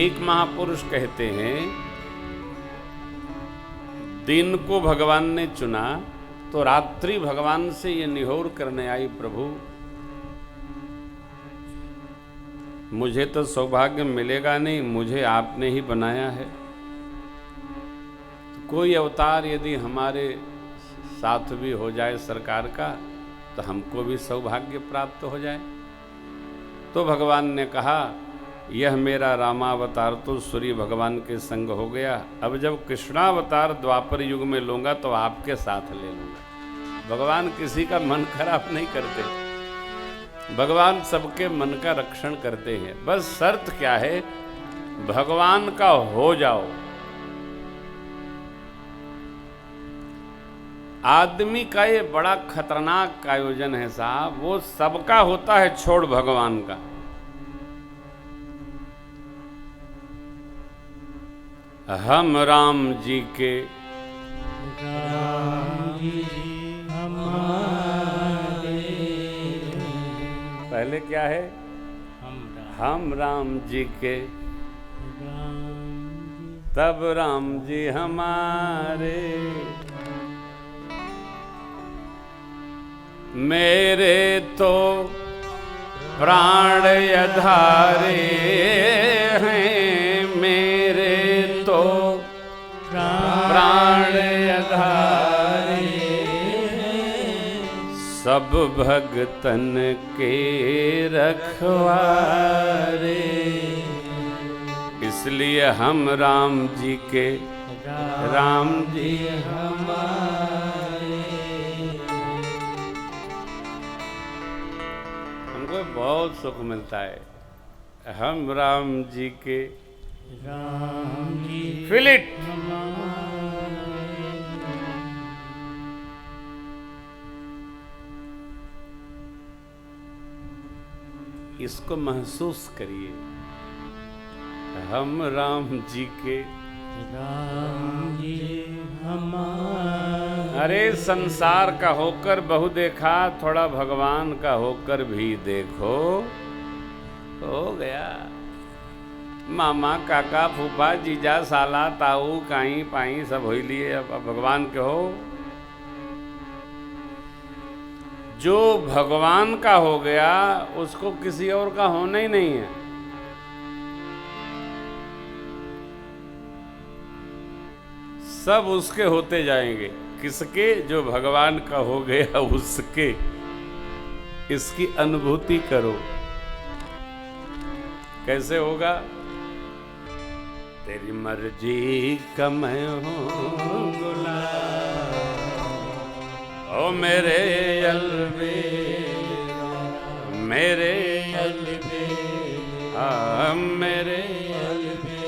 एक महापुरुष कहते हैं, दिन को भगवान ने चुना तो रात्रि भगवान से ये निहोर करने आई, प्रभु मुझे तो सौभाग्य मिलेगा नहीं, मुझे आपने ही बनाया है। कोई अवतार यदि हमारे साथ भी हो जाए सरकार का तो हमको भी सौभाग्य प्राप्त हो जाए। तो भगवान ने कहा, यह मेरा रामावतार तो सूर्य भगवान के संग हो गया, अब जब कृष्णावतार द्वापर युग में लूंगा तो आपके साथ ले लूंगा। भगवान किसी का मन खराब नहीं करते, भगवान सबके मन का रक्षण करते हैं। बस शर्त क्या है, भगवान का हो जाओ। आदमी का ये बड़ा खतरनाक आयोजन है साहब, वो सबका होता है छोड़ भगवान का। हम राम जी के पहले क्या है, हम राम जी के तब राम जी हमारे, मेरे तो प्राण आधारे हैं, मेरे तो प्राण आधारे, सब भगतन के रखवारे, इसलिए हम राम जी के, राम जी हमारे। हमको बहुत सुख मिलता है, हम राम जी के, राम जी फील इट। इसको महसूस करिए, हम राम जी के, राम जी हमारे। अरे संसार का होकर बहु देखा, थोड़ा भगवान का होकर भी देखो, हो गया। मामा काका फूफा जीजा साला ताऊ काई पाई सब हो लिए, अब भगवान के हो। जो भगवान का हो गया उसको किसी और का होना ही नहीं है। सब उसके होते जाएंगे। किसके? जो भगवान का हो गया उसके। इसकी अनुभूति करो। कैसे होगा? तेरी मर्जी का मैं हूँ गुलाम, ओ मेरे अलविदा, मेरे अलविदा, मेरे अलविदा।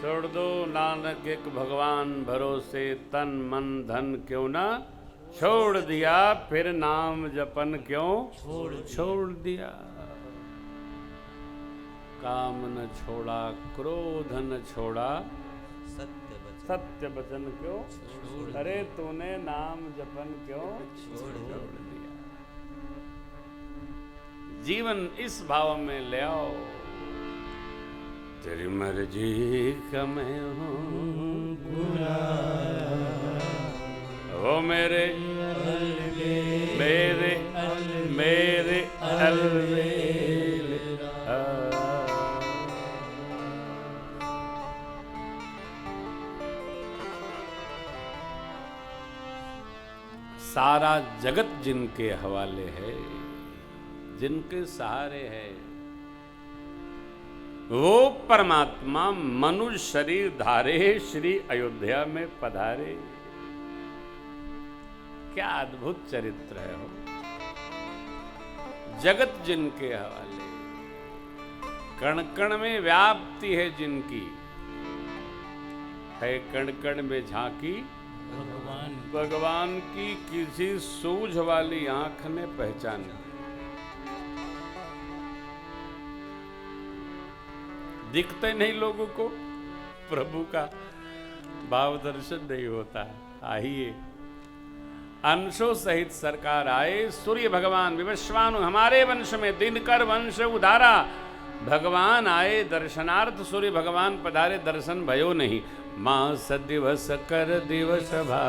छोड़ दो नानक एक भगवान भरोसे, तन मन धन क्यों ना छोड़ दिया, फिर नाम जपन क्यों छोड़ दिया। काम न छोड़ा, क्रोध न छोड़ा, सत्य वचन क्यों? अरे तूने नाम जपन क्यों छोड़ दिया। जीवन इस भाव में ले आओ। तेरी मर्जी का मैं हूँ गुलाम, ओ मेरे मेरे मेरे अलविदा। सारा जगत जिनके हवाले है, जिनके सहारे है, वो परमात्मा मनुष्य शरीर धारे, श्री अयोध्या में पधारे। क्या अद्भुत चरित्र है हो। जगत जिनके हवाले, कण कण में व्याप्ति है जिनकी, है कण कण में झांकी भगवान की, किसी सूझ वाली आंख ने पहचाना। दिखते नहीं लोगों को, प्रभु का भाव दर्शन नहीं होता। आइए अंशों सहित सरकार आए। सूर्य भगवान विवस्वानु हमारे वंश में दिनकर वंश उधारा, भगवान आए दर्शनार्थ, सूर्य भगवान पधारे, दर्शन भयो नहीं। मास दिवस कर दिवस भा,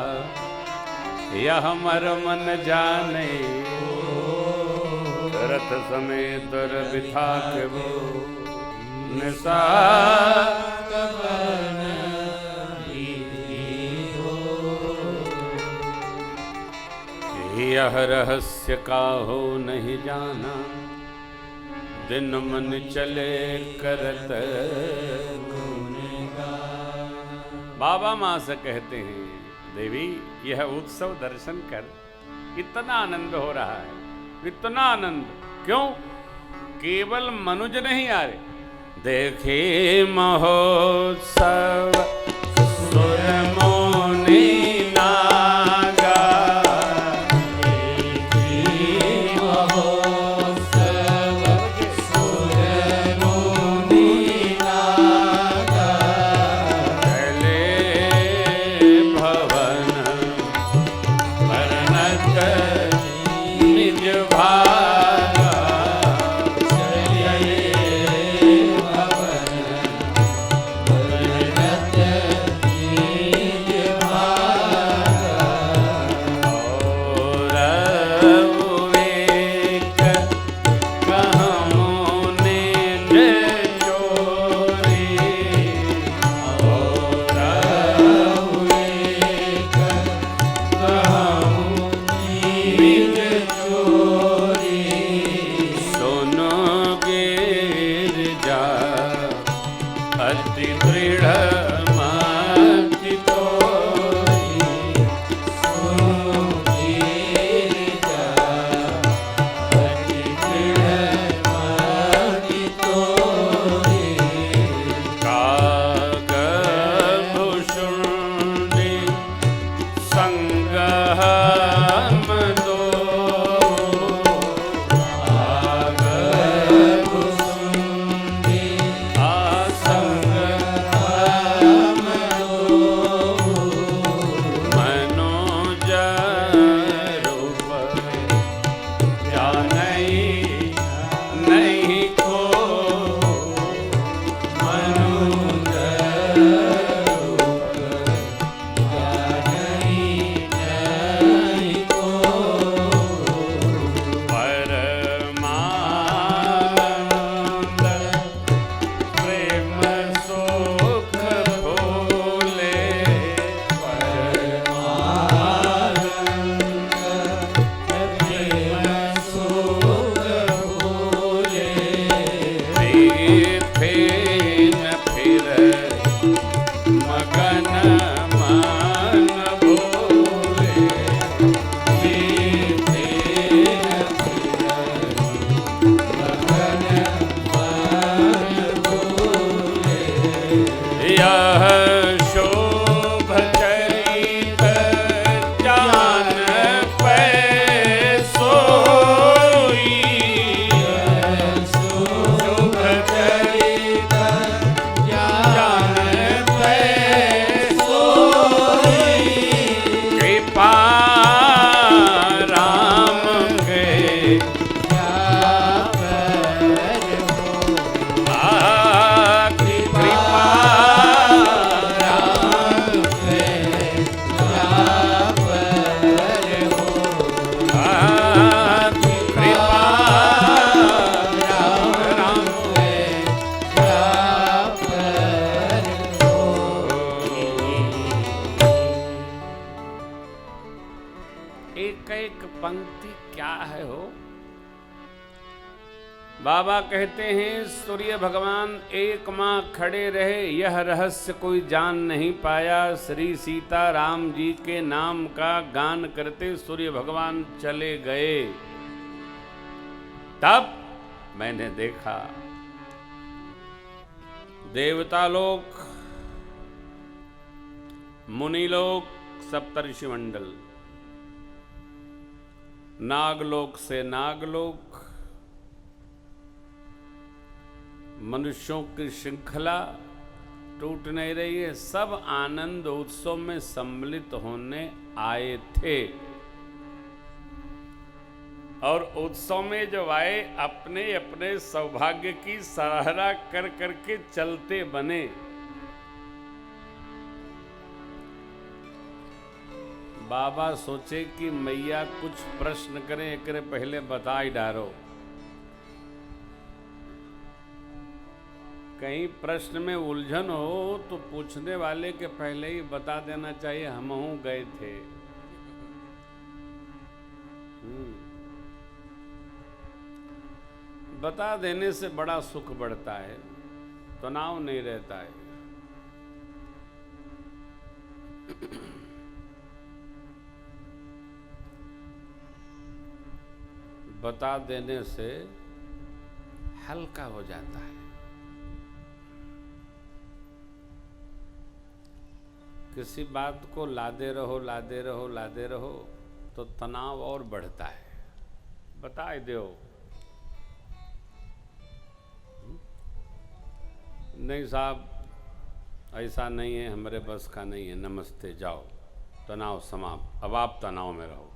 यह मर मन जाने, रथ समेत बिठा के वो निशा यह रहस्य काहो नहीं जाना, दिन मन चले करत बाबा माँ से कहते हैं, देवी यह उत्सव दर्शन कर इतना आनंद हो रहा है, इतना आनंद। क्यों? केवल मनुज नहीं आ रहे, देखे महोत्सव सुर मुनि नागा, बाबा कहते हैं सूर्य भगवान एक माह खड़े रहे, यह रहस्य कोई जान नहीं पाया। श्री सीता राम जी के नाम का गान करते सूर्य भगवान चले गए। तब मैंने देखा देवता लोक, मुनिलोक, सप्तर्षि मंडल, नागलोक से नागलोक, मनुष्यों की श्रृंखला टूट नहीं रही है। सब आनंद उत्सव में सम्मिलित होने आए थे। और उत्सव में जब आए अपने अपने सौभाग्य की सराहना कर करके चलते बने। बाबा सोचे कि मैया कुछ प्रश्न करें, एक पहले बता ही डारो। कहीं प्रश्न में उलझन हो तो पूछने वाले के पहले ही बता देना चाहिए हमहू गए थे। बता देने से बड़ा सुख बढ़ता है, तनाव नहीं रहता है। बता देने से हल्का हो जाता है। किसी बात को लादे रहो लादे रहो लादे रहो तो तनाव और बढ़ता है। बता दो, नहीं साहब ऐसा नहीं है, हमारे बस का नहीं है, नमस्ते जाओ, तनाव समाप्त, अब आप तनाव में रहो।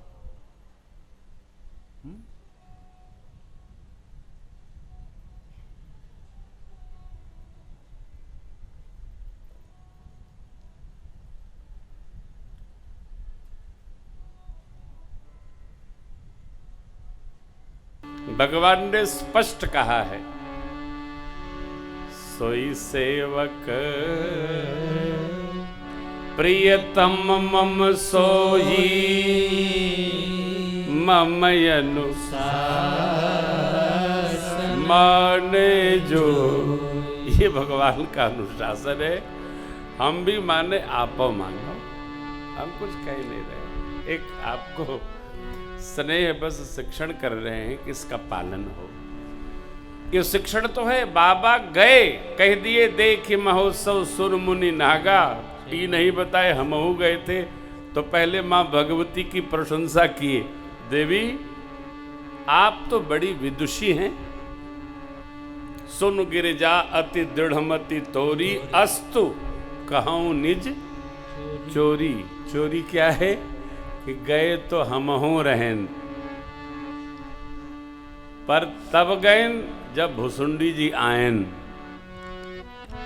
भगवान ने स्पष्ट कहा है, सोई सेवक प्रियतम मम सोई मम अनुशासन माने जो। ये भगवान का अनुशासन है, हम भी माने, आप मानो, हम कुछ कह नहीं रहे। एक आपको स्नेह बस शिक्षण कर रहे हैं कि इसका पालन हो। ये शिक्षण तो है। बाबा गए, कह दिए देख महोत्सव सुर मुनि नागा, ये नहीं बताए हमहू गए थे। तो पहले मां भगवती की प्रशंसा किए, देवी आप तो बड़ी विदुषी हैं। सुन गिरिजा अति दृढ़मति तोरी, अस्तु कहूं निज चोरी। चोरी क्या है कि गए तो हमहू रहें, पर तब गए जब भुसुंडी जी आयन।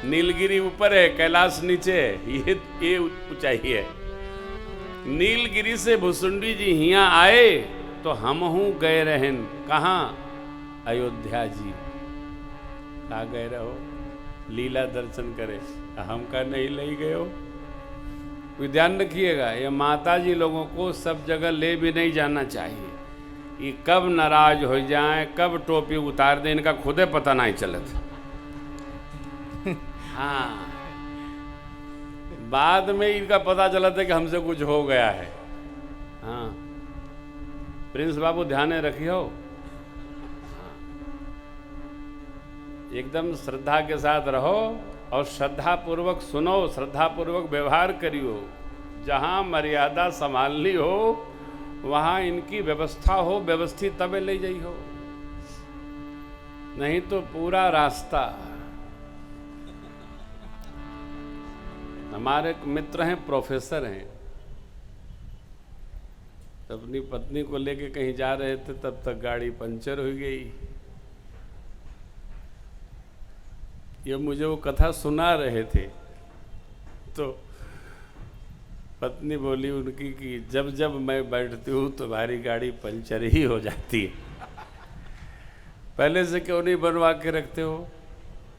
नीलगिरी ऊपर है, कैलाश नीचे है, ये ऊंचाई है। नीलगिरी से भुसुंडी जी हिया आए तो हमहू गए रहें। कहाँ? अयोध्या जी। कहाँ गए रहो? लीला दर्शन करे। हम का नहीं ले गए हो। ध्यान रखिएगा, ये माता जी लोगों को सब जगह ले भी नहीं जाना चाहिए। ये कब नाराज हो जाए, कब टोपी उतार दे, इनका खुदे पता नहीं चलता। हाँ, बाद में इनका पता चला था कि हमसे कुछ हो गया है। हाँ, प्रिंस बाबू ध्यान रखियो। हाँ, एकदम श्रद्धा के साथ रहो और श्रद्धा पूर्वक सुनो, श्रद्धा पूर्वक व्यवहार करियो। जहाँ मर्यादा संभालनी हो वहाँ इनकी व्यवस्था हो, व्यवस्थित तबे ले जाइ हो, नहीं तो पूरा रास्ता। हमारे मित्र हैं, प्रोफेसर हैं, अपनी पत्नी को लेके कहीं जा रहे थे, तब तक गाड़ी पंचर हो गई। ये मुझे वो कथा सुना रहे थे, तो पत्नी बोली उनकी कि जब जब मैं बैठती हूँ तुम्हारी गाड़ी पंचर ही हो जाती है, पहले से क्यों नहीं बनवा के रखते हो?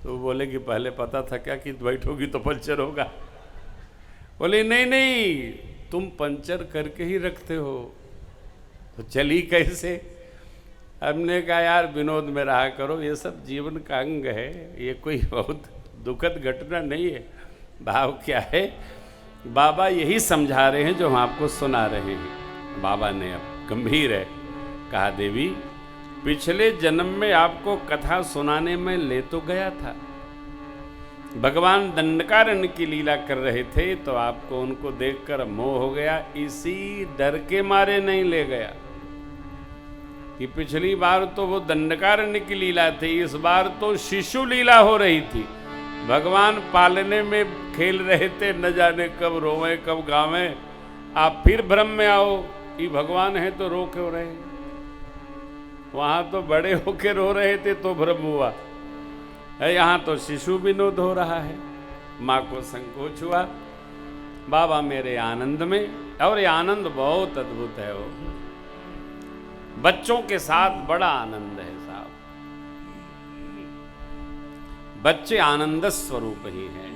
तो वो बोले कि पहले पता था क्या कि बैठोगी तो पंचर होगा। बोले नहीं नहीं, तुम पंचर करके ही रखते हो, तो चली कैसे? हमने कहा यार विनोद में रहा करो, ये सब जीवन का अंग है, ये कोई बहुत दुखद घटना नहीं है। भाव क्या है? बाबा यही समझा रहे हैं जो हम आपको सुना रहे हैं। बाबा ने अब गंभीर है कहा, देवी पिछले जन्म में आपको कथा सुनाने में ले तो गया था, भगवान दंडकारण्य की लीला कर रहे थे, तो आपको उनको देखकर मोह हो गया, इसी डर के मारे नहीं ले गया कि पिछली बार तो वो दंडकारण्य की लीला थी, इस बार तो शिशु लीला हो रही थी। भगवान पालने में खेल रहे थे, न जाने कब रोवे कब गावें, आप फिर भ्रम में आओ, ये भगवान है तो रो क्यों रहे? वहां तो बड़े होके रो रहे थे तो भ्रम हुआ, यहाँ तो शिशु विनोद हो रहा है। माँ को संकोच हुआ, बाबा मेरे आनंद में, और ये आनंद बहुत अद्भुत है। वो बच्चों के साथ बड़ा आनंद है साहब, बच्चे आनंद स्वरूप ही हैं।